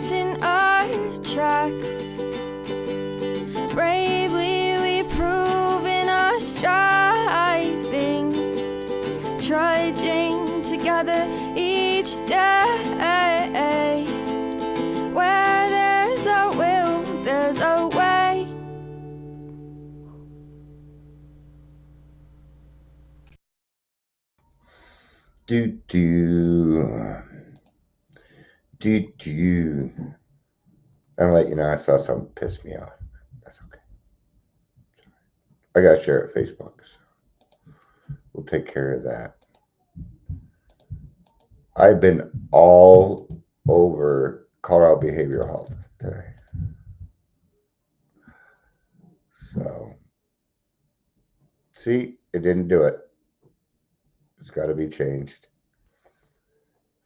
us in our tracks. Bravely we prove in our striving, trudging together each day. Where there's a will, there's a way. I'm gonna let you know I saw something piss me off. That's okay. I gotta share it Facebook, so we'll take care of that. I've been all over Colorado behavioral health today. So, see, it didn't do it. It's got to be changed.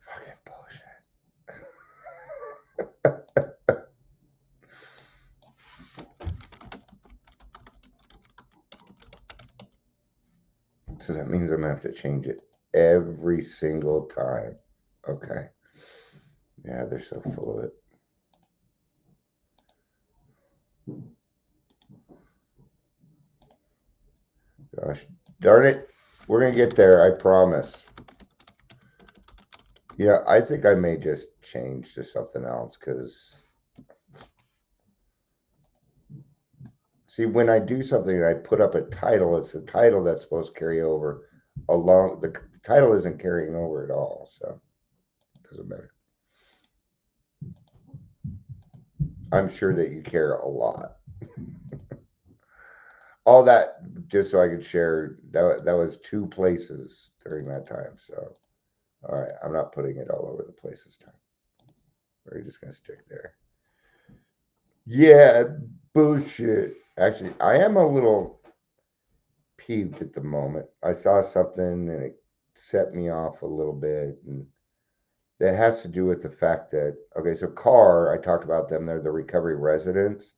Fucking bullshit. So that means I'm going to have to change it every single time. Okay. Yeah, they're so full of it. Gosh darn it. We're going to get there, I promise. Yeah, I think I may just change to something else because, see, when I do something and I put up a title, it's the title that's supposed to carry over along. The title isn't carrying over at all, so it doesn't matter. I'm sure that you care a lot. All that just so I could share. That was 2 places during that time. So, all right, I'm not putting it all over the place this time. We're just gonna stick there. Yeah, bullshit. Actually, I am a little peeved at the moment. I saw something and it set me off a little bit, and that has to do with the fact that, okay, so CAR, I talked about them, they're the recovery residents.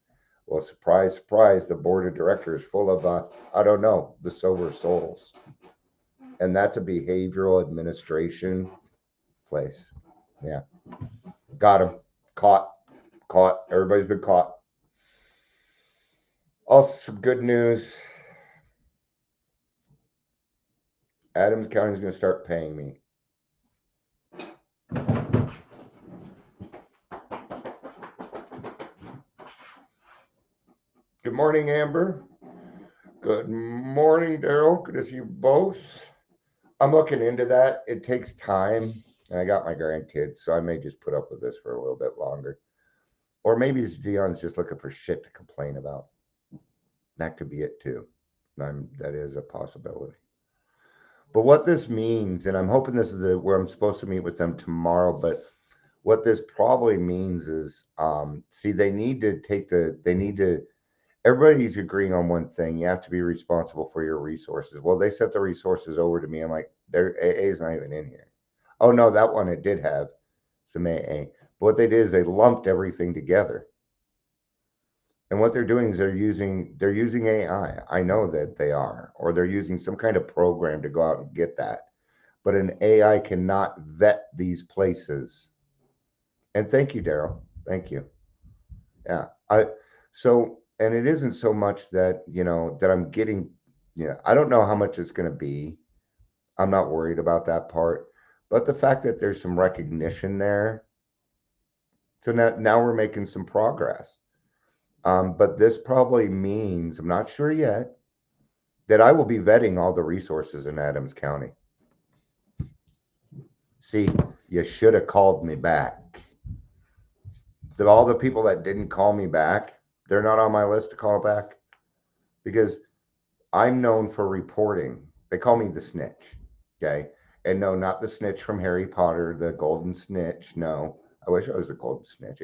Well, surprise, surprise, the board of directors full of, I don't know, the sober souls. And that's a behavioral administration place. Yeah. Got him. Caught. Everybody's been caught. Also, some good news. Adams County is going to start paying me. Good morning, Amber. Good morning, Daryl. Good to see you both. I'm looking into that. It takes time, and I got my grandkids, so I may just put up with this for a little bit longer. Or maybe Dion's just looking for shit to complain about. That could be it too. That is a possibility. But what this means, and I'm hoping this is where I'm supposed to meet with them tomorrow, but what this probably means is, see, everybody's agreeing on one thing. You have to be responsible for your resources. Well, they sent the resources over to me. I'm like, their AA is not even in here. Oh no, that one it did have some AA. But what they did is they lumped everything together. And what they're doing is they're using AI. I know that they are, or they're using some kind of program to go out and get that. But an AI cannot vet these places. And thank you, Daryl. Thank you. Yeah. And it isn't so much that, that I'm getting, I don't know how much it's going to be. I'm not worried about that part. But the fact that there's some recognition there. So now we're making some progress. But this probably means, I'm not sure yet, that I will be vetting all the resources in Adams County. See, you should have called me back. All the people that didn't call me back, they're not on my list to call back because I'm known for reporting. They call me the snitch. Okay. And no, not the snitch from Harry Potter, the golden snitch. No, I wish I was the golden snitch.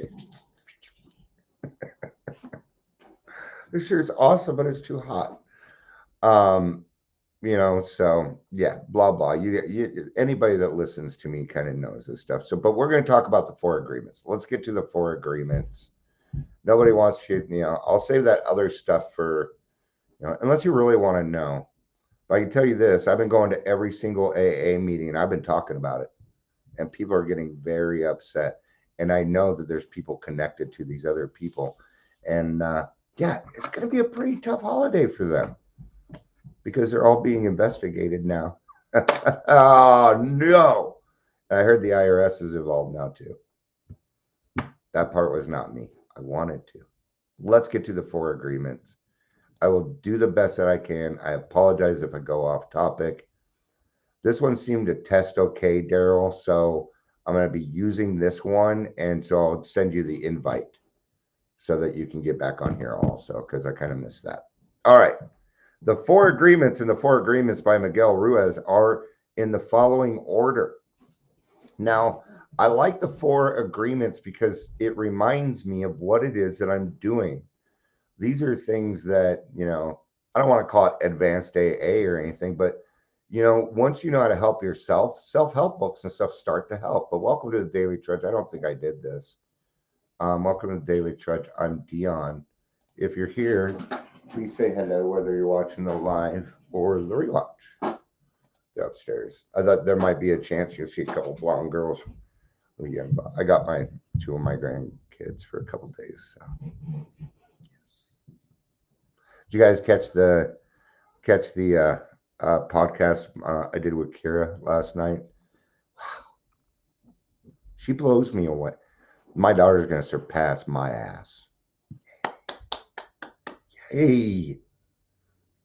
This shirt's awesome, but it's too hot. So yeah, blah blah. Anybody that listens to me kind of knows this stuff. So, but we're going to talk about the 4 agreements. Let's get to the 4 agreements. Nobody wants to, I'll save that other stuff for, unless you really want to know. But I can tell you this: I've been going to every single AA meeting, and I've been talking about it, and people are getting very upset. and I know that there's people connected to these other people. And yeah, it's going to be a pretty tough holiday for them because they're all being investigated now. Oh, no. And I heard the IRS is involved now, too. That part was not me. I wanted to. Let's get to the 4 agreements. I will do the best that I can. I apologize if I go off topic. This one seemed to test okay, Daryl. So I'm going to be using this one. And so I'll send you the invite so that you can get back on here also, because I kind of missed that. All right. The 4 agreements and the 4 agreements by Miguel Ruiz are in the following order. Now, I like the 4 agreements because it reminds me of what it is that I'm doing. These are things that, I don't want to call it advanced AA or anything, but, once you know how to help yourself, self-help books and stuff start to help. But welcome to the Daily Trudge. I don't think I did this. Welcome to the Daily Trudge. I'm Dion. If you're here, please say hello, whether you're watching the live or the rewatch. They're upstairs. I thought there might be a chance you'll see a couple blonde girls. Well, yeah, I got 2 of my grandkids for a couple days. So, yes. Did you guys catch the podcast I did with Kira last night? Wow, she blows me away. My daughter's gonna surpass my ass. Hey,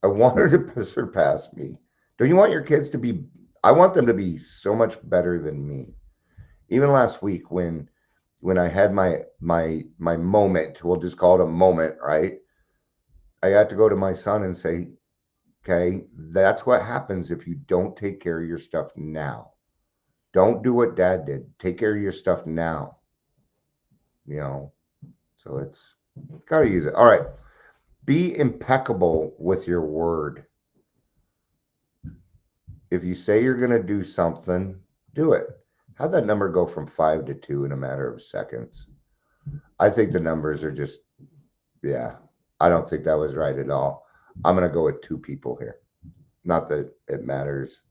I want her to surpass me. Don't you want your kids to be? I want them to be so much better than me. Even last week when I had my moment, we'll just call it a moment, right? I had to go to my son and say, okay, that's what happens if you don't take care of your stuff now. Don't do what dad did. Take care of your stuff now. So it's got to use it. All right. Be impeccable with your word. If you say you're going to do something, do it. How'd that number go from 5 to 2 in a matter of seconds? I think the numbers are just, yeah, I don't think that was right at all. I'm going to go with 2 people here. Not that it matters.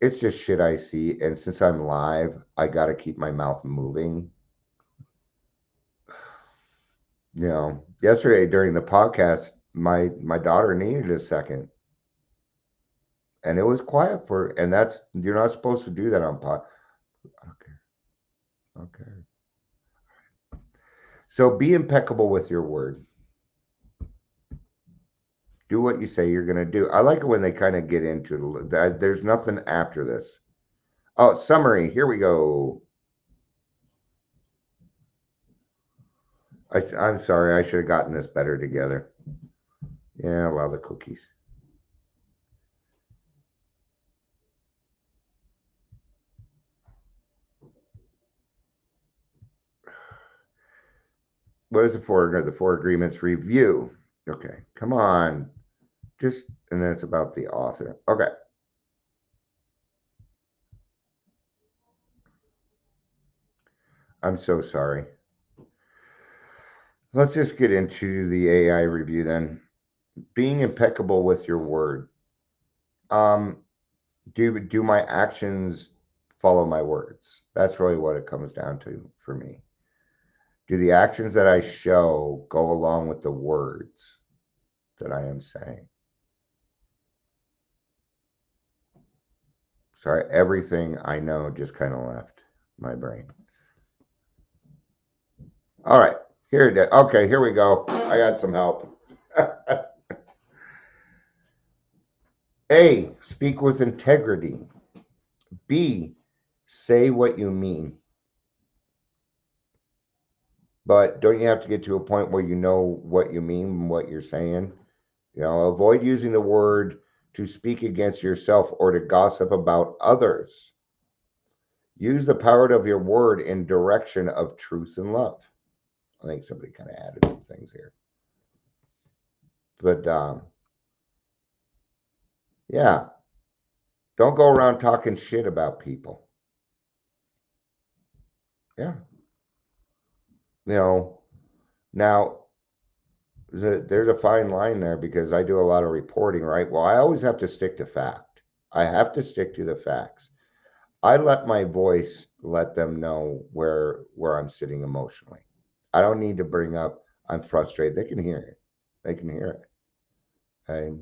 It's just shit I see. And since I'm live, I got to keep my mouth moving. Yesterday during the podcast, my daughter needed a second. And it was quiet and you're not supposed to do that on pod. Okay. So be impeccable with your word. Do what you say you're going to do. I like it when they kind of get into that. There's nothing after this. Oh, summary. Here we go. I'm sorry. I should have gotten this better together. Yeah, well, the cookies. What is the 4? The 4 agreements review. Okay, come on. And then it's about the author. Okay. I'm so sorry. Let's just get into the AI review then. Being impeccable with your word. Do my actions follow my words? That's really what it comes down to for me. Do the actions that I show go along with the words that I am saying? Sorry, everything I know just kind of left my brain. All right, here it is. Okay, here we go. I got some help. A, speak with integrity. B, say what you mean. But don't you have to get to a point where you know what you mean and what you're saying? Avoid using the word to speak against yourself or to gossip about others. Use the power of your word in direction of truth and love. I think somebody kind of added some things here. But yeah, don't go around talking shit about people. Yeah. Now there's a fine line there because I do a lot of reporting, right? Well, I always have to stick to fact. I have to stick to the facts. I let my voice let them know where I'm sitting emotionally. I don't need to bring up I'm frustrated. They can hear it. They can hear it. Okay.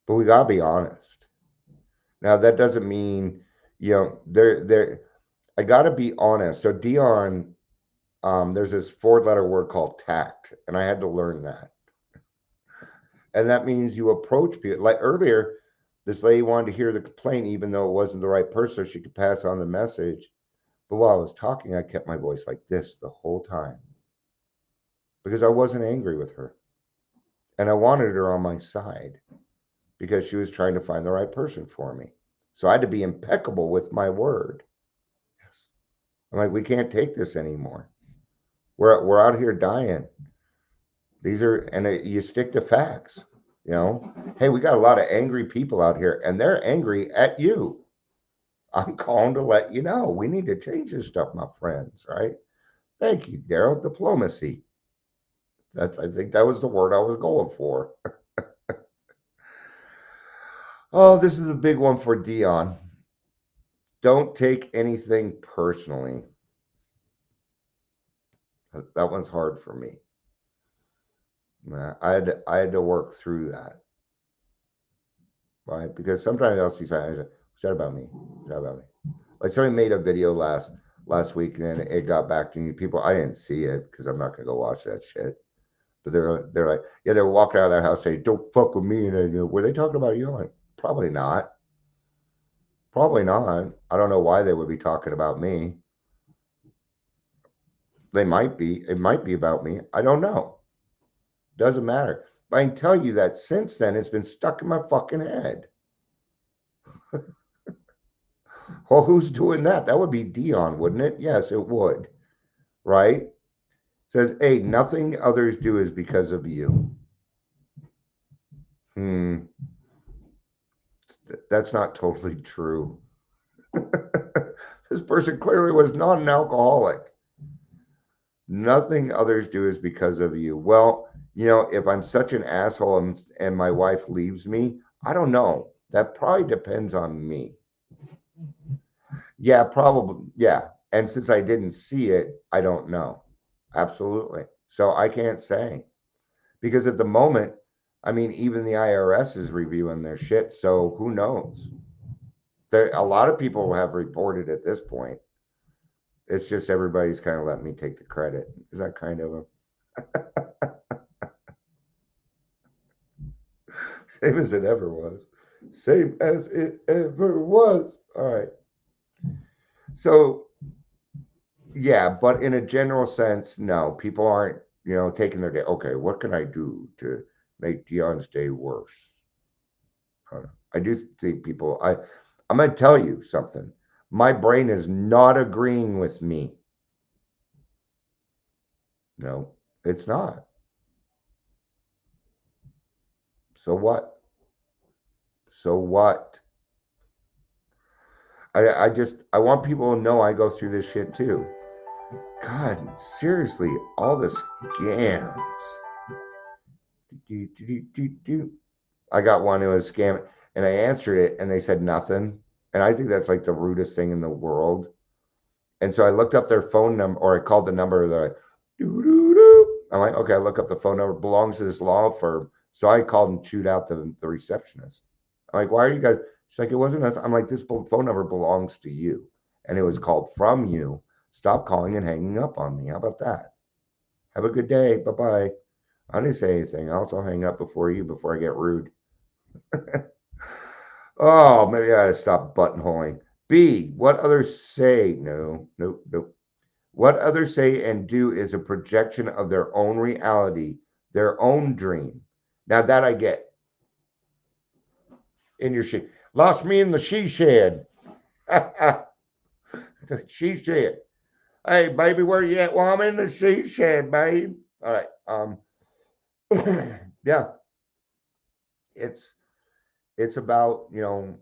But we gotta be honest. Now that doesn't mean, they're I gotta be honest. So Dion, there's this 4-letter word called tact, and I had to learn that. And that means you approach people like earlier, this lady wanted to hear the complaint, even though it wasn't the right person, so she could pass on the message. But while I was talking, I kept my voice like this the whole time because I wasn't angry with her. And I wanted her on my side because she was trying to find the right person for me. So I had to be impeccable with my word. Yes. I'm like, we can't take this anymore. We're out here dying. These are, and you stick to facts. Hey, we got a lot of angry people out here, and they're angry at you. I'm calling to let you know we need to change this stuff, my friends. Right? Thank you, Daryl. Diplomacy. I think that was the word I was going for. Oh, this is a big one for Dion. Don't take anything personally. That one's hard for me. I had to work through that, right? Because sometimes I'll see something. What's that about me? What's that about me? Like somebody made a video last week, and then it got back to me. People, I didn't see it because I'm not gonna go watch that shit. But they're like, yeah, they're walking out of their house saying, "Don't fuck with me." And were they talking about you? I'm like, probably not. Probably not. I don't know why they would be talking about me. They might be. It might be about me. I don't know. Doesn't matter. But I can tell you that since then, it's been stuck in my fucking head. Well, who's doing that? That would be Dion, wouldn't it? Yes, it would. Right? It says, hey, nothing others do is because of you. That's not totally true. This person clearly was not an alcoholic. Nothing others do is because of you. Well, if I'm such an asshole and my wife leaves me, I don't know. That probably depends on me. Yeah, probably. Yeah. And since I didn't see it, I don't know. Absolutely. So I can't say because at the moment, I mean, even the IRS is reviewing their shit. So who knows? A lot of people have reported at this point. It's just everybody's kind of letting me take the credit. Is that kind of same as it ever was? Same as it ever was. All right. So, yeah, but in a general sense, no, people aren't, taking their day. Okay, what can I do to make Dion's day worse? I do think people, I'm going to tell you something. My brain is not agreeing with me. No, it's not. So what? So what? I want people to know I go through this shit too. God, seriously, all the scams. I got one who was scam, and I answered it, and they said nothing. And I think that's like the rudest thing in the world. And so I looked up their phone number, or I called the number. They're like, I'm like, okay, I look up the phone number. Belongs to this law firm. So I called and chewed out the receptionist. I'm like, why are you guys? She's like, it wasn't us. I'm like, this phone number belongs to you, and it was called from you. Stop calling and hanging up on me. How about that? Have a good day. Bye bye. I didn't say anything else. I'll hang up before I get rude. Oh, maybe I gotta stop buttonholing. B, what others say. No, nope, nope. What others say and do is a projection of their own reality, their own dream. Now that I get. In your she lost me in the she shed. The she shed. Hey, baby, where you at? Well, I'm in the she shed, babe. All right. Yeah. It's about, well,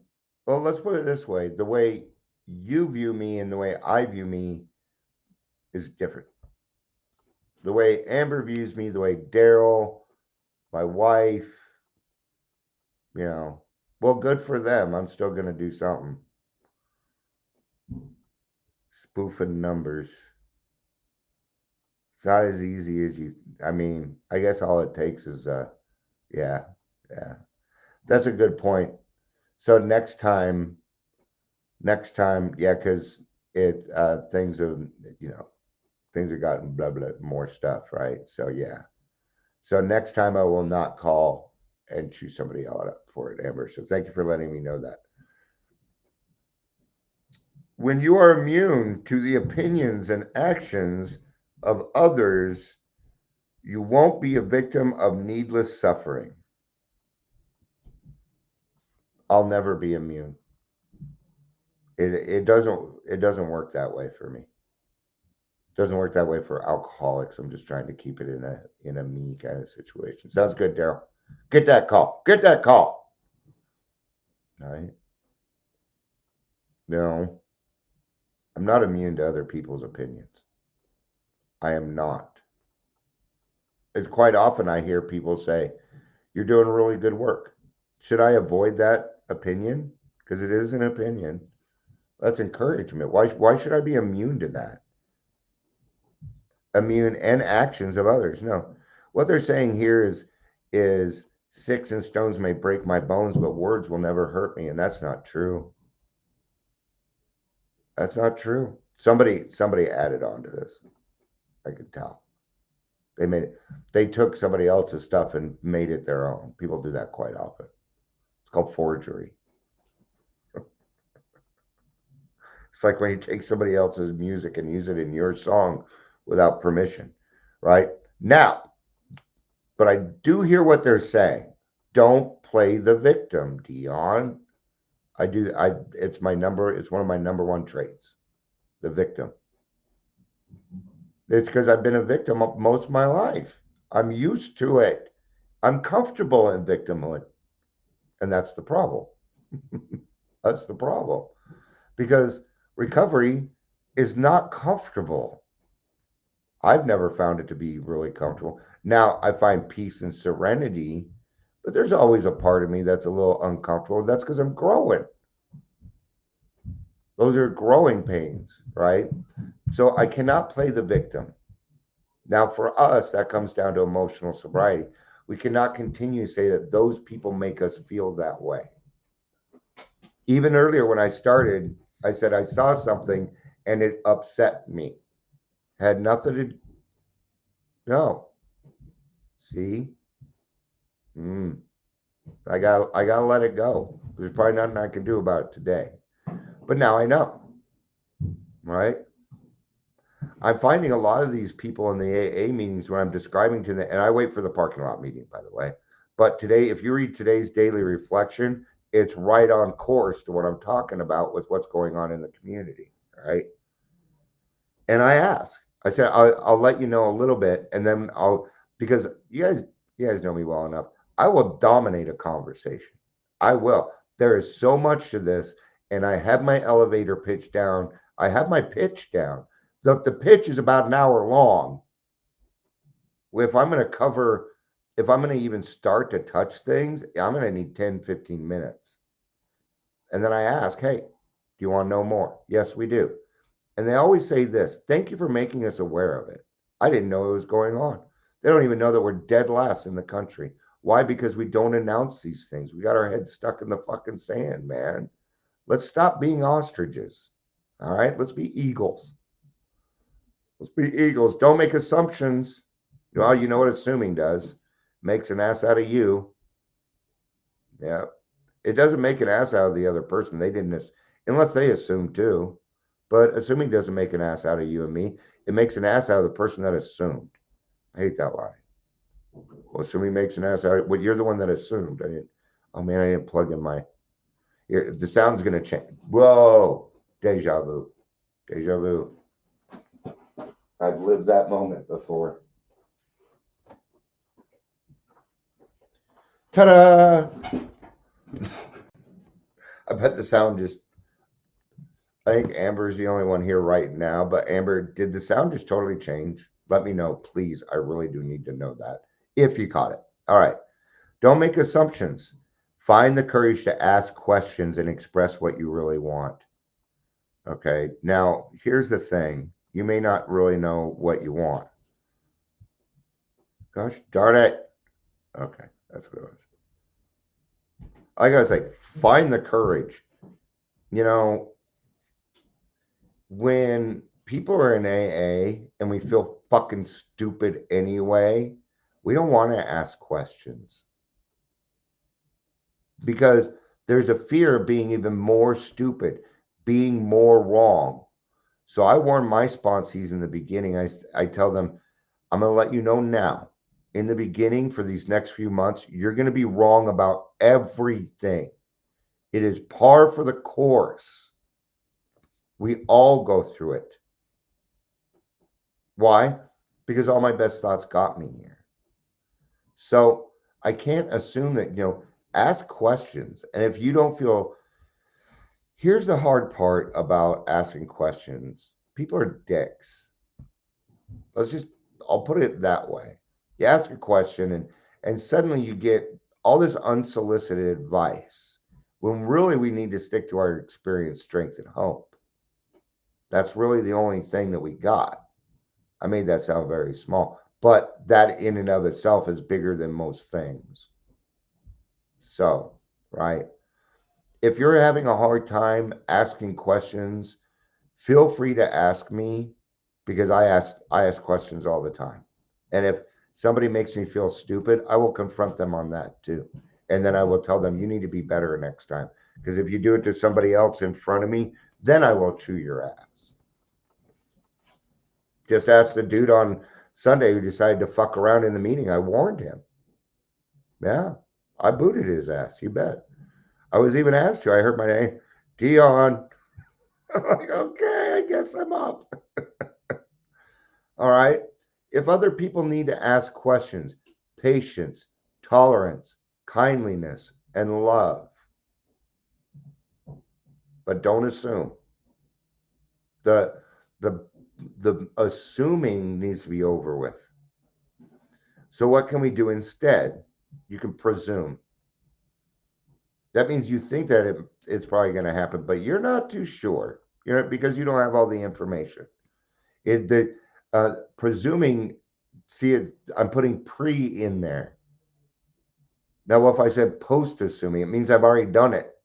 let's put it this way. The way you view me and the way I view me is different. The way Amber views me, the way Daryl, my wife, Well, good for them. I'm still going to do something. Spoofing numbers. It's not as easy as you, I mean, I guess all it takes is, yeah, yeah. That's a good point. So next time, yeah, because things have, you know, things have gotten blah, blah, more stuff, right? So, yeah. So next time I will not call and chew somebody out up for it, Amber. So thank you for letting me know that. When you are immune to the opinions and actions of others, you won't be a victim of needless suffering. I'll never be immune. It doesn't work that way for me. It doesn't work that way for alcoholics. I'm just trying to keep it in a me kind of situation. Sounds good, Daryl. Get that call. Get that call. All right. No, I'm not immune to other people's opinions. I am not. It's quite often I hear people say, "You're doing really good work." Should I avoid that opinion? Because it is an opinion. That's encouragement. Why should I be immune to that? Immune and actions of others. No. What they're saying here is sticks and stones may break my bones, but words will never hurt me. And that's not true. That's not true. Somebody added on to this. I could tell. They took somebody else's stuff and made it their own. People do that quite often. It's called forgery. It's like when you take somebody else's music and use it in your song without permission, right? Now, but I do hear what they're saying. Don't play the victim, Dion. It's one of my number one traits, the victim. It's because I've been a victim of most of my life. I'm used to it. I'm comfortable in victimhood. And that's the problem. That's the problem. Because recovery is not comfortable. I've never found it to be really comfortable. Now I find peace and serenity, but there's always a part of me that's a little uncomfortable. That's because I'm growing. Those are growing pains, right? So I cannot play the victim. Now, for us, that comes down to emotional sobriety. We cannot continue to say that those people make us feel that way. Even earlier when I started, I said I saw something and it upset me. Had nothing to no. See? I gotta let it go. There's probably nothing I can do about it today. But now I know. Right? I'm finding a lot of these people in the AA meetings when I'm describing to them, and I wait for the parking lot meeting, by the way. But today, if you read today's daily reflection, it's right on course to what I'm talking about with what's going on in the community, right? And I said, I'll let you know a little bit, and then because you guys know me well enough. I will dominate a conversation. I will. There is so much to this, and I have my elevator pitch down. I have my pitch down. The pitch is about an hour long. If I'm going to even start to touch things, I'm going to need 10, 15 minutes. And then I ask, hey, do you want to know more? Yes, we do. And they always say this, thank you for making us aware of it. I didn't know it was going on. They don't even know that we're dead last in the country. Why? Because we don't announce these things. We got our heads stuck in the fucking sand, man. Let's stop being ostriches. All right? Let's be eagles. Let's be eagles. Don't make assumptions. Well, you know what assuming does. Makes an ass out of you. Yeah. It doesn't make an ass out of the other person. They didn't, unless they assume too. But assuming doesn't make an ass out of you and me. It makes an ass out of the person that assumed. I hate that line. Well, assuming makes an ass out of, well, you're the one that assumed. I didn't plug in my, here, the sound's going to change. Whoa. Deja vu. Deja vu. I've lived that moment before. Ta-da! I bet the sound just, I think Amber's the only one here right now, but Amber, did the sound just totally change? Let me know, please. I really do need to know that if you caught it. All right. Don't make assumptions. Find the courage to ask questions and express what you really want. Okay. Now, here's the thing. You may not really know what you want. Gosh darn it. Okay. That's what it was. I gotta say, find the courage. You know, when people are in AA and we feel fucking stupid anyway, we don't want to ask questions because there's a fear of being even more stupid, being more wrong. So I warn my sponsees in the beginning. I tell them, I'm going to let you know now. In the beginning, for these next few months, you're going to be wrong about everything. It is par for the course. We all go through it. Why? Because all my best thoughts got me here. So I can't assume that, ask questions. And if you don't feel, here's the hard part about asking questions. People are dicks. I'll put it that way. You ask a question and suddenly you get all this unsolicited advice when really we need to stick to our experience, strength, and hope. That's really the only thing that we got. I made that sound very small, but that in and of itself is bigger than most things. So, right. If you're having a hard time asking questions, feel free to ask me because I ask questions all the time. And if somebody makes me feel stupid, I will confront them on that too. And then I will tell them, you need to be better next time. Because if you do it to somebody else in front of me, then I will chew your ass. Just ask the dude on Sunday who decided to fuck around in the meeting. I warned him. Yeah, I booted his ass. You bet. I was even asked to. I heard my name, Dion. I'm like, okay, I guess I'm up. All right. If other people need to ask questions, patience, tolerance, kindliness, and love. But don't assume. The assuming needs to be over with. So what can we do instead? You can presume. That means you think that it's probably going to happen, but you're not too sure. Because you don't have all the information. Presuming, I'm putting pre in there. Now, if I said post assuming, it means I've already done it.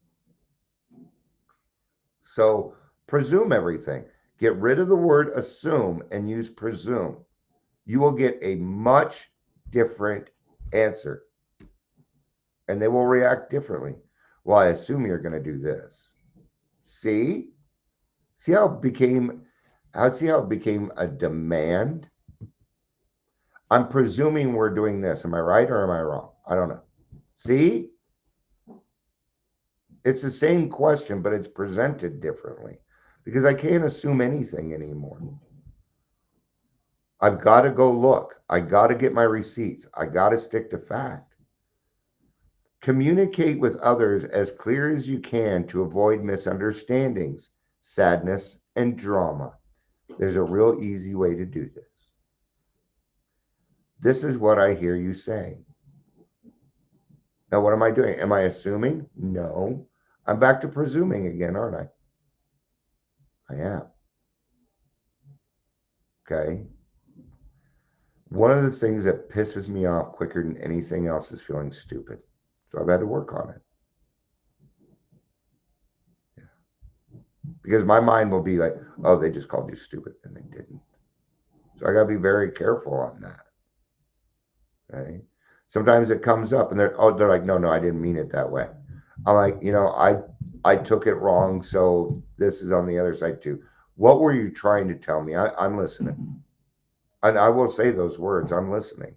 So presume everything. Get rid of the word assume and use presume. You will get a much different answer. And they will react differently. Well, I assume you're going to do this. See how it became a demand? I'm presuming we're doing this. Am I right or am I wrong? I don't know. See? It's the same question, but it's presented differently because I can't assume anything anymore. I've got to go look. I got to get my receipts. I got to stick to fact. Communicate with others as clear as you can to avoid misunderstandings, sadness, and drama. There's a real easy way to do this. This is what I hear you saying. Now, what am I doing? Am I assuming? No. I'm back to presuming again, aren't I? I am. Okay. One of the things that pisses me off quicker than anything else is feeling stupid. So I've had to work on it. Yeah. Because my mind will be like, oh, they just called you stupid, and they didn't. So I got to be very careful on that. Okay. Sometimes it comes up and they're like, no, I didn't mean it that way. I'm like, I took it wrong. So this is on the other side too. What were you trying to tell me? I'm listening. And I will say those words. I'm listening.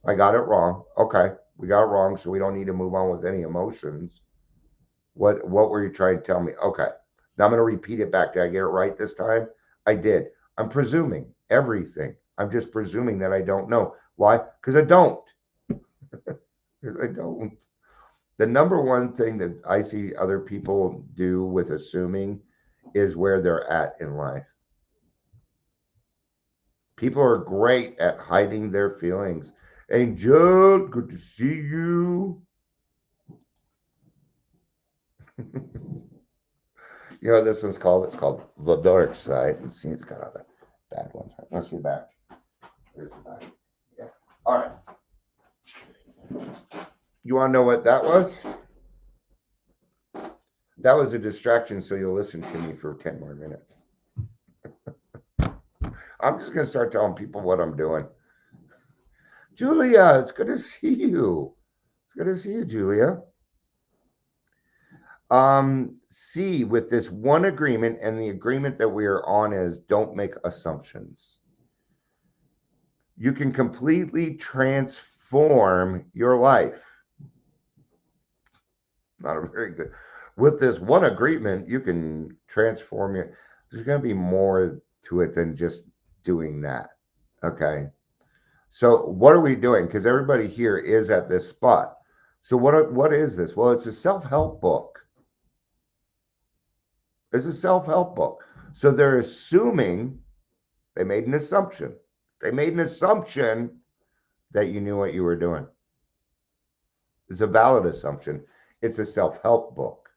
I got it wrong. Okay. We got it wrong. So we don't need to move on with any emotions. What were you trying to tell me? Okay. Now I'm going to repeat it back. Did I get it right this time? I did. I'm presuming everything. I'm just presuming that I don't know. Why? Because I don't. Because I don't. The number one thing that I see other people do with assuming is where they're at in life. People are great at hiding their feelings. Angel, good to see you. You know what this one's called? It's called The Dark Side. Let's see, it's got all the bad ones. Let's see back. There's the back. Yeah. All right. You want to know what that was? That was a distraction, so you'll listen to me for 10 more minutes. I'm just going to start telling people what I'm doing. Julia, it's good to see you. It's good to see you, Julia. C, with this one agreement, and the agreement that we are on is don't make assumptions. You can completely transform your life. Not a very good. With this one agreement, you can transform your. There's going to be more to it than just doing that. Okay. So what are we doing? Because everybody here is at this spot. So what is this? Well, it's a self-help book. It's a self-help book. So they're assuming they made an assumption. They made an assumption that you knew what you were doing. It's a valid assumption. It's a self-help book.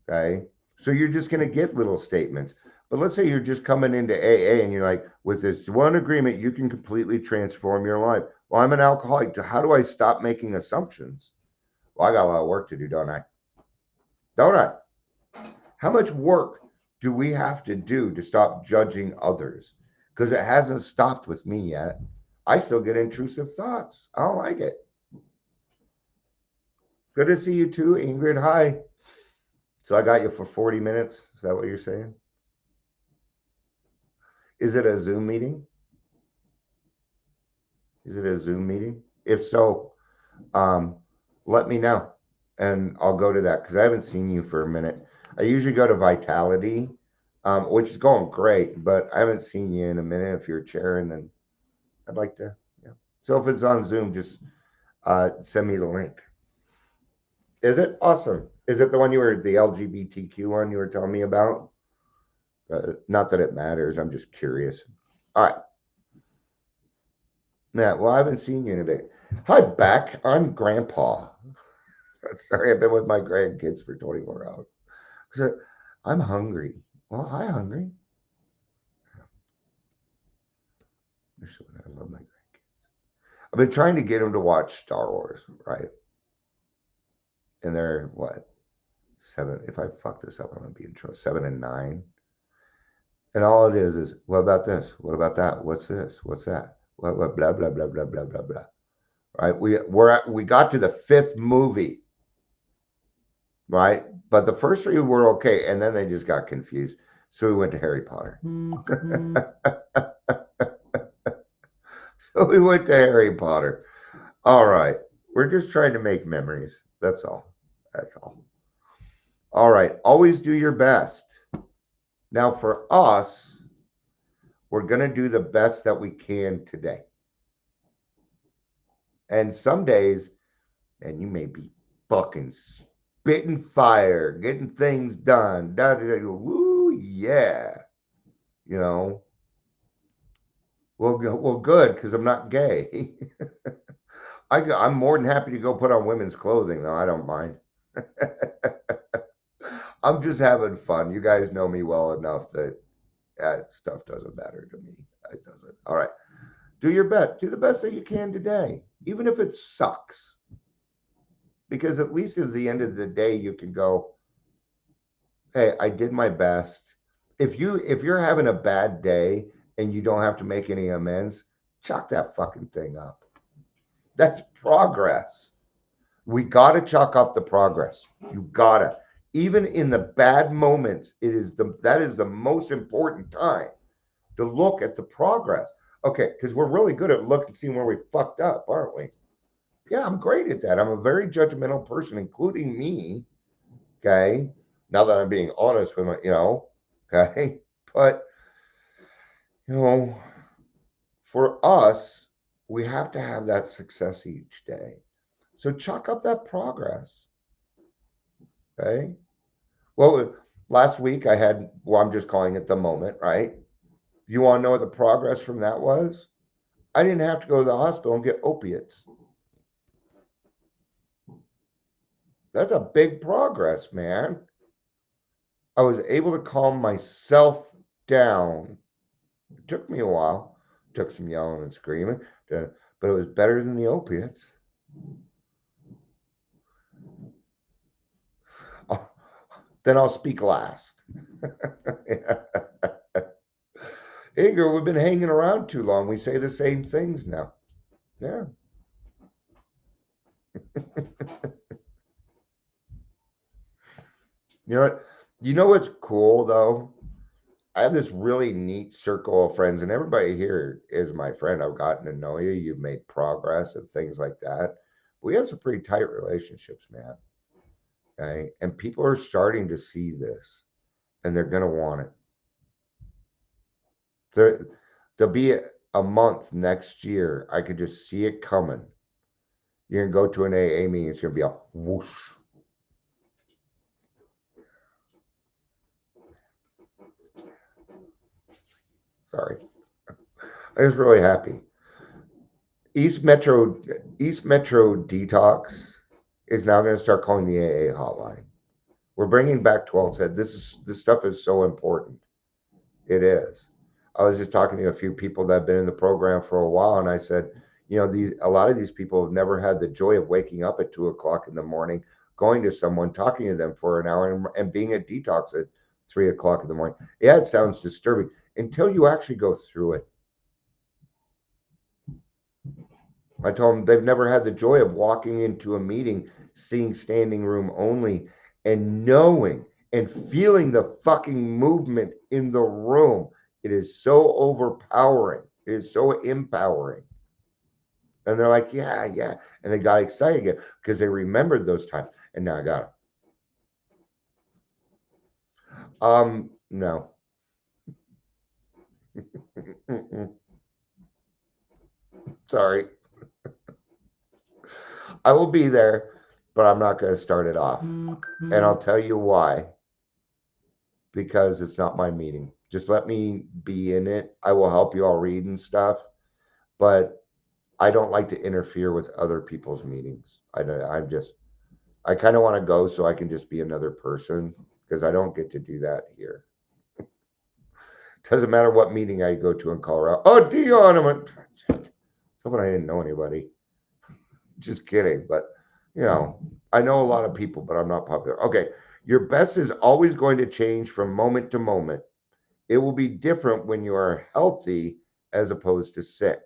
Okay. So you're just going to get little statements. But let's say you're just coming into AA and you're like, with this one agreement, you can completely transform your life. Well, I'm an alcoholic. How do I stop making assumptions? Well, I got a lot of work to do, don't I? Don't I? How much work do we have to do to stop judging others? Because it hasn't stopped with me yet. I still get intrusive thoughts. I don't like it. Good to see you too, Ingrid. Hi. So I got you for 40 minutes. Is that what you're saying? Is it a Zoom meeting? Is it a Zoom meeting? If so, let me know and I'll go to that because I haven't seen you for a minute. I usually go to Vitality, which is going great, but I haven't seen you in a minute. If you're chairing, then I'd like to. Yeah. So if it's on Zoom, just send me the link. Is it awesome? Is it the one the LGBTQ one you were telling me about? Not that it matters. I'm just curious. All right. Yeah, well, I haven't seen you in a bit. Hi, Beck. I'm Grandpa. Sorry, I've been with my grandkids for 24 hours. So I'm hungry. Well, hi, hungry. I love my grandkids. I've been trying to get them to watch Star Wars, right? And they're what? 7. If I fuck this up, I'm gonna be in trouble. 7 and 9. And all it is what about this? What about that? What's this? What's that? What blah blah blah blah blah blah blah. Right? We got to the 5th movie. Right? But the first 3 were okay, and then they just got confused. So we went to Harry Potter. So we went to Harry Potter. All right. We're just trying to make memories. That's all. That's all. All right. Always do your best. Now, for us, we're going to do the best that we can today. And some days, and you may be fucking spitting fire, getting things done. Woo, yeah. You know. Well, good, because I'm not gay. I'm more than happy to go put on women's clothing, though. I don't mind. I'm just having fun. You guys know me well enough that stuff doesn't matter to me. It doesn't. All right. Do your best. Do the best that you can today, even if it sucks. Because at least at the end of the day, you can go, hey, I did my best. If you're having a bad day and you don't have to make any amends, chalk that fucking thing up. That's progress. We got to chalk up the progress. You gotta. Even in the bad moments, that is the most important time to look at the progress. Okay, because we're really good at looking, seeing where we fucked up, aren't we? Yeah, I'm great at that. I'm a very judgmental person, including me. Okay, now that I'm being honest with my, okay, but for us, we have to have that success each day. So chalk up that progress. Okay. Well, last week I had, I'm just calling it the moment, right? You want to know what the progress from that was? I didn't have to go to the hospital and get opiates. That's a big progress, man. I was able to calm myself down. It took me a while. It took some yelling and screaming, but it was better than the opiates. Then I'll speak last. Igor, we've been hanging around too long. We say the same things now. Yeah. You know what? You know what's cool though? I have this really neat circle of friends, and everybody here is my friend. I've gotten to know you. You've made progress and things like that. We have some pretty tight relationships, man. Okay. And people are starting to see this and they're going to want it. There'll be a month next year. I could just see it coming. You're going to go to an AA meeting. It's going to be a whoosh. Sorry. I was really happy. East Metro Detox is now going to start calling the AA hotline. We're bringing back 12 said this stuff is so important. It is. I was just talking to a few people that have been in the program for a while, and I said, you know, a lot of these people have never had the joy of waking up at 2:00 in the morning, going to someone, talking to them for an hour, and being at detox at 3:00 in the morning. Yeah, it sounds disturbing until you actually go through it. I told them they've never had the joy of walking into a meeting, seeing standing room only, and knowing and feeling the fucking movement in the room. It is so overpowering. It is so empowering. And they're like, yeah. And they got excited again because they remembered those times. And now I got them. No. Sorry. I will be there, but I'm not going to start it off. And I'll tell you why. Because it's not my meeting. Just let me be in it. I will help you all read and stuff, but I don't like to interfere with other people's meetings. I kind of want to go so I can just be another person because I don't get to do that here. Doesn't matter what meeting I go to in Colorado. Oh, Dion, I'm like, hoping I didn't know anybody. Just kidding. But, you know, I know a lot of people, but I'm not popular. Okay. Your best is always going to change from moment to moment. It will be different when you are healthy as opposed to sick.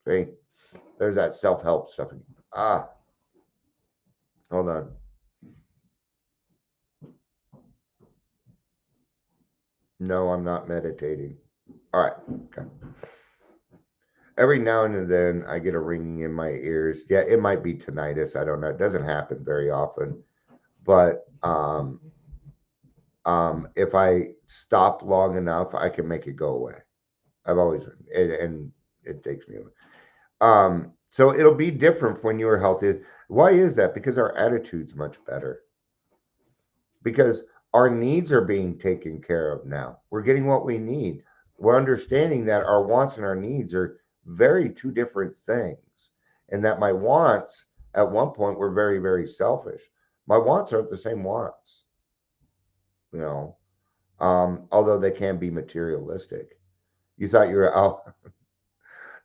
See, there's that self-help stuff. Hold on. No, I'm not meditating. All right. Okay. Every now and then I get a ringing in my ears. Yeah, it might be tinnitus. I don't know. It doesn't happen very often. But if I stop long enough, I can make it go away. I've always, and it takes me. So it'll be different when you are healthy. Why is that? Because our attitude's much better. Because our needs are being taken care of now. We're getting what we need. We're understanding that our wants and our needs are very two different things. And that my wants at one point were very, very selfish. My wants aren't the same wants, you know, although they can be materialistic. You thought you were out.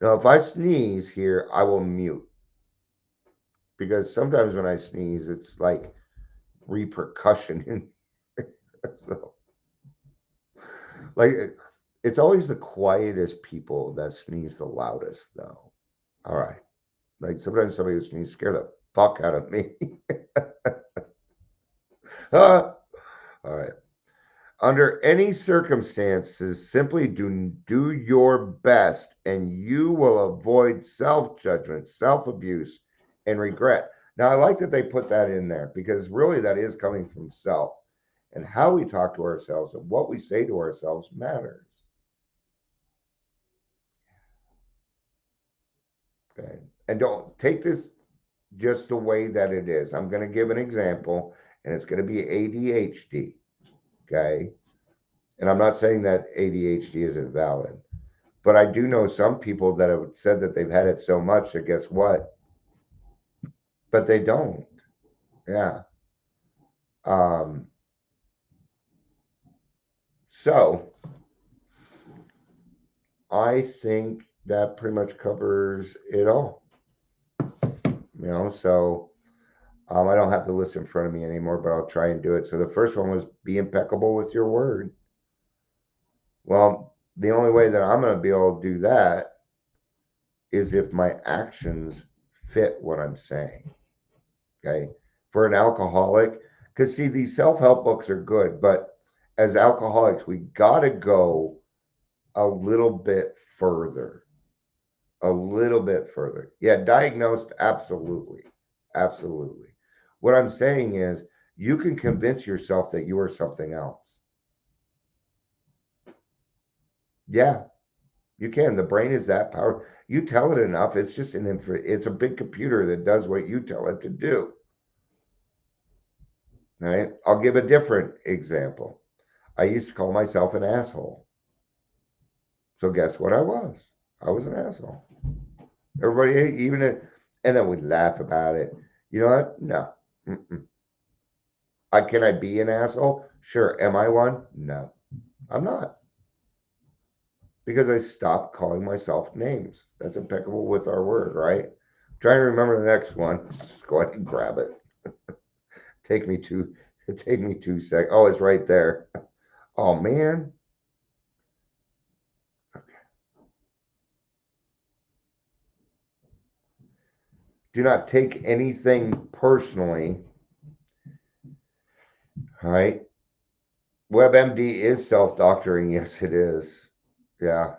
Now, if I sneeze here, I will mute. Because sometimes when I sneeze, it's like repercussion. So, like, it's always the quietest people that sneeze the loudest, though. All right. Like, sometimes somebody who sneezes scare the fuck out of me. All right. Under any circumstances, simply do your best and you will avoid self-judgment, self-abuse, and regret. Now, I like that they put that in there because really that is coming from self. And how we talk to ourselves and what we say to ourselves matters. Okay. And don't take this just the way that it is. I'm going to give an example, and it's going to be ADHD. Okay. And I'm not saying that ADHD isn't valid, but I do know some people that have said that they've had it so much that guess what? But they don't. Yeah. So I think that pretty much covers it all. So I don't have the list in front of me anymore, but I'll try and do it. So the first one was be impeccable with your word. Well, the only way that I'm going to be able to do that is if my actions fit what I'm saying. Okay. For an alcoholic, because see, these self help books are good, but as alcoholics, we got to go a little bit further. A little bit further. Yeah, diagnosed, absolutely. Absolutely. What I'm saying is, you can convince yourself that you are something else. Yeah, you can. The brain is that powerful. You tell it enough, it's just it's a big computer that does what you tell it to do. Right? I'll give a different example. I used to call myself an asshole. So guess what I was? I was an asshole. Everybody, even it, and then we'd laugh about it. You know what? No. Mm-mm. Can I be an asshole? Sure. Am I one? No, I'm not. Because I stopped calling myself names. That's impeccable with our word, right? I'm trying to remember the next one. Just go ahead and grab it. take me 2 seconds. Oh, it's right there. Oh man. Okay. Do not take anything personally. All right. WebMD is self-doctoring. Yes, it is. Yeah.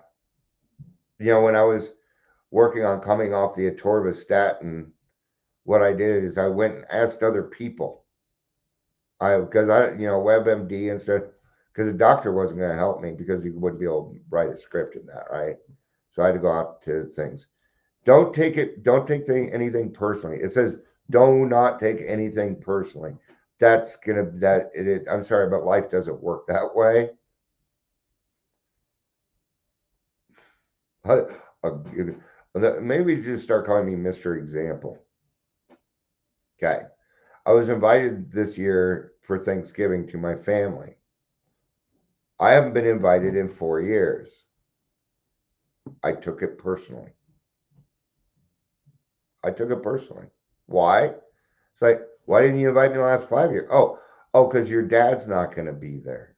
When I was working on coming off the atorvastatin, what I did is I went and asked other people. Because WebMD and stuff, because the doctor wasn't going to help me because he wouldn't be able to write a script in that, right? So I had to go out to things. Don't take anything personally. It says, do not take anything personally. I'm sorry, but life doesn't work that way. Maybe just start calling me Mr. Example. Okay. I was invited this year for Thanksgiving to my family. I haven't been invited in 4 years. I took it personally. Why? It's like, why didn't you invite me the last 5 years? Oh, because your dad's not going to be there.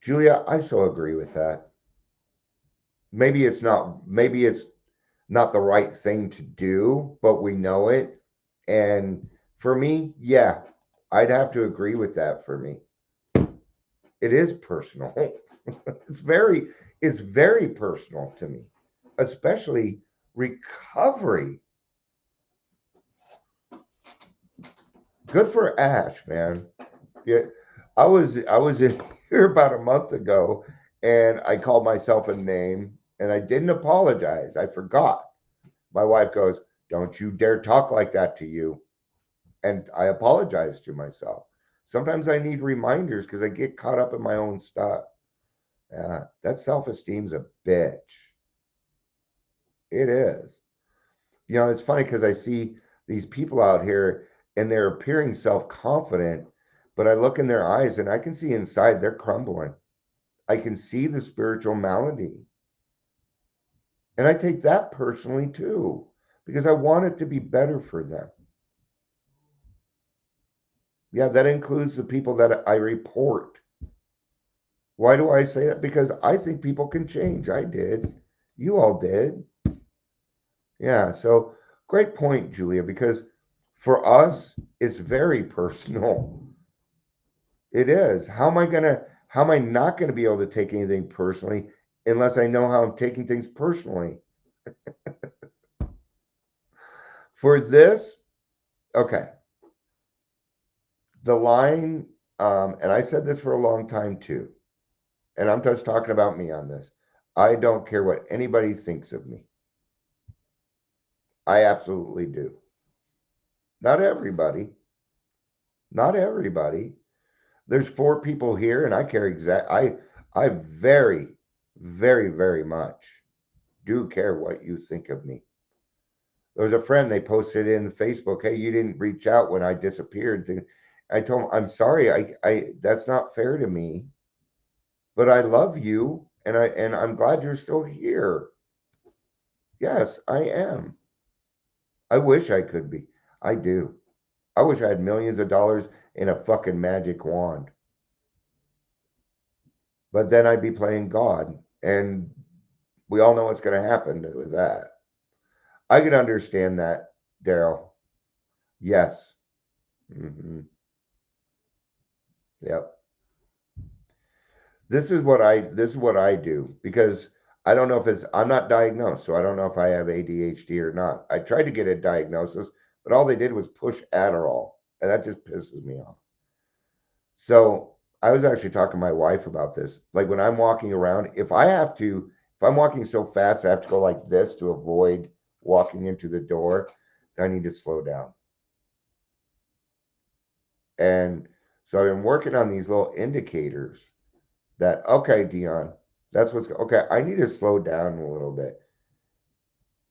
Julia, I so agree with that. Maybe it's not the right thing to do, but we know it. And for me, yeah, I'd have to agree with that. For me, it is personal. it's very personal to me, especially recovery. Good for Ash, man. Yeah, I was in here about a month ago, and I called myself a name, and I didn't apologize. I forgot. My wife goes, "Don't you dare talk like that to you," and I apologized to myself. Sometimes I need reminders because I get caught up in my own stuff. Yeah, that self-esteem's a bitch. It is. It's funny because I see these people out here and they're appearing self-confident, but I look in their eyes and I can see inside they're crumbling. I can see the spiritual malady. And I take that personally too, because I want it to be better for them. Yeah, that includes the people that I report. Why do I say that? Because I think people can change. I did. You all did. Yeah, so great point, Julia, because for us, it's very personal. It is. How am I not gonna be able to take anything personally unless I know how I'm taking things personally? For this, okay. The line, and I said this for a long time too, and I'm just talking about me on this. I don't care what anybody thinks of me. I absolutely do. Not everybody. Not everybody. There's 4 people here, and I care I very, very, very much do care what you think of me. There was a friend, they posted in Facebook, hey, you didn't reach out when I disappeared. I told him, I'm sorry, I that's not fair to me, but I love you and I'm glad you're still here. Yes, I am. I wish I could be. I do. I wish I had millions of dollars in a fucking magic wand. But then I'd be playing God, and we all know what's going to happen with that. I can understand that, Daryl. Yes. Hmm. Yep. This is what I do because I don't know if I'm not diagnosed, so I don't know if I have ADHD or not. I tried to get a diagnosis, but all they did was push Adderall, and that just pisses me off. So I was actually talking to my wife about this. Like when I'm walking around, if I'm walking so fast, I have to go like this to avoid walking into the door. So I need to slow down. And so I've been working on these little indicators that, okay, Dion, that's what's okay. I need to slow down a little bit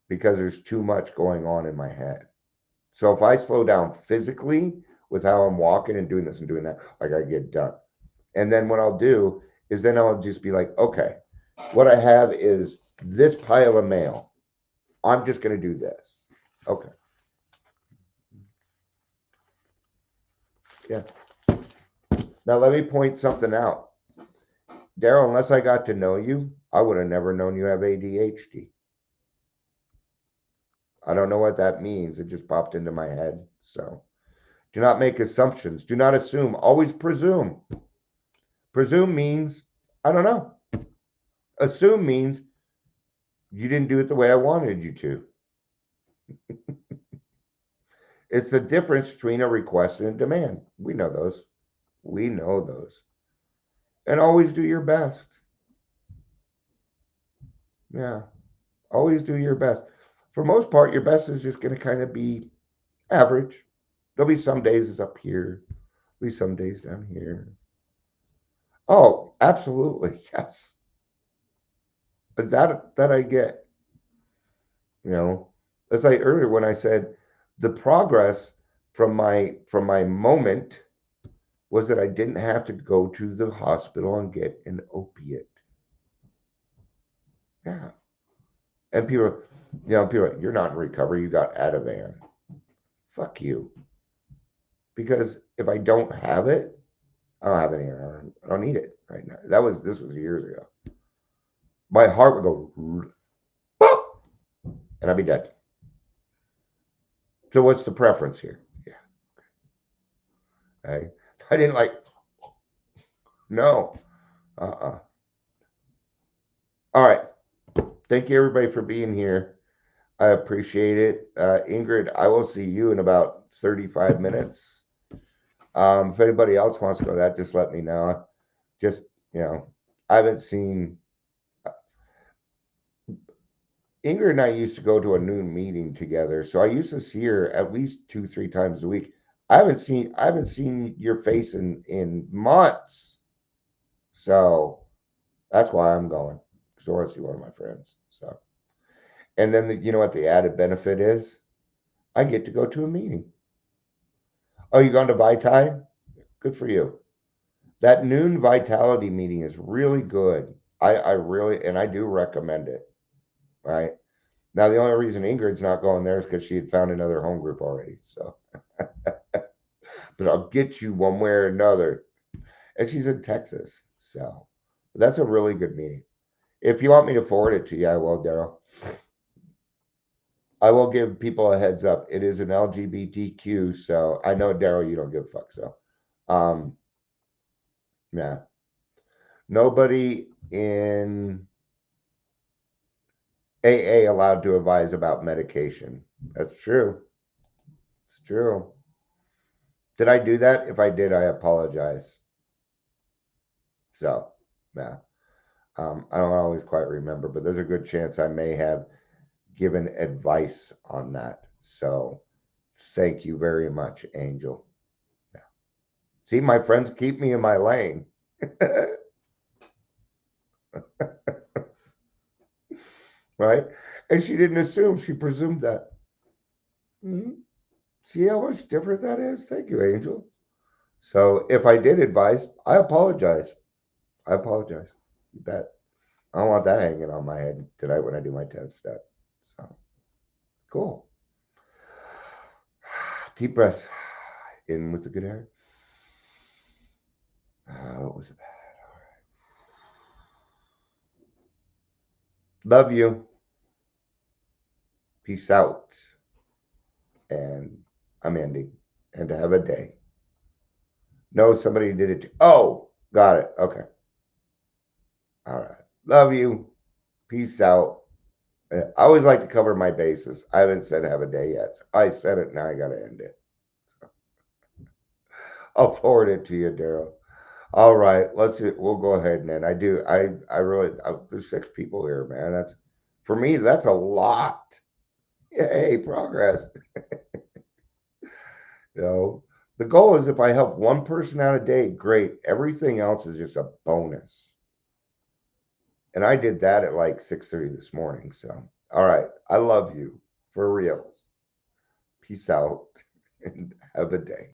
because there's too much going on in my head. So if I slow down physically with how I'm walking and doing this and doing that, I gotta get done. And then what I'll do is then I'll just be like, okay, what I have is this pile of mail. I'm just gonna do this. Okay. Yeah. Now let me point something out. Daryl, unless I got to know you, I would have never known you have ADHD. I don't know what that means. It just popped into my head. So do not make assumptions. Do not assume. Always presume. Presume means, I don't know. Assume means you didn't do it the way I wanted you to. It's the difference between a request and a demand. We know those. We know those. And always do your best. Yeah. Always do your best. For most part, your best is just going to kind of be average. There'll be some days it's up here. There'll be some days down here. Oh, absolutely. Yes. But that I get. You know, as I earlier when I said the progress from my moment was that I didn't have to go to the hospital and get an opiate. Yeah. And people are like, you're not in recovery, you got Ativan. Fuck you. Because if I don't have it, I don't have any. I don't need it right now. This was years ago. My heart would go, and I'd be dead. So what's the preference here? Yeah. Okay. I didn't like. No. Uh-uh. All right. Thank you everybody for being here. I appreciate it. Ingrid, I will see you in about 35 minutes. If anybody else wants to go that, just let me know. Just, I haven't seen Ingrid and I used to go to a noon meeting together. So I used to see her at least 2, 3 times a week. I haven't seen your face in months. So that's why I'm going. Because I want to see one of my friends. So, and then you know what the added benefit is? I get to go to a meeting. Oh, you going to Vitae? Good for you. That noon vitality meeting is really good. I really, and I do recommend it. Right now, the only reason Ingrid's not going there is because she had found another home group already. So, but I'll get you one way or another. And she's in Texas. So, that's a really good meeting. If you want me to forward it to you, I will, Daryl. I will give people a heads up. It is an LGBTQ, so I know, Daryl, you don't give a fuck. So, yeah. Nobody in AA allowed to advise about medication. That's true. It's true. Did I do that? If I did, I apologize. So, yeah. I don't always quite remember, but there's a good chance I may have given advice on that. So, thank you very much, Angel. Yeah. See, my friends keep me in my lane. Right? And she didn't assume, she presumed that. See how much different that is? Thank you, Angel. So if I did advise, I apologize. I apologize. You bet. I don't want that hanging on my head tonight when I do my 10th step. So cool. Deep breaths in with the good air. What was it? Love you. Peace out. And I'm ending. And to have a day. No, somebody did it. Oh, got it. Okay. All right. Love you. Peace out. I always like to cover my bases. I haven't said have a day yet. So I said it. Now I got to end it. So I'll forward it to you, Daryl. All right. We'll go ahead and end. There's 6 people here, man. For me, that's a lot. Yay, progress. The goal is if I help one person out a day, great. Everything else is just a bonus. And I did that at like 6:30 this morning. So, all right. I love you for reals. Peace out and have a day.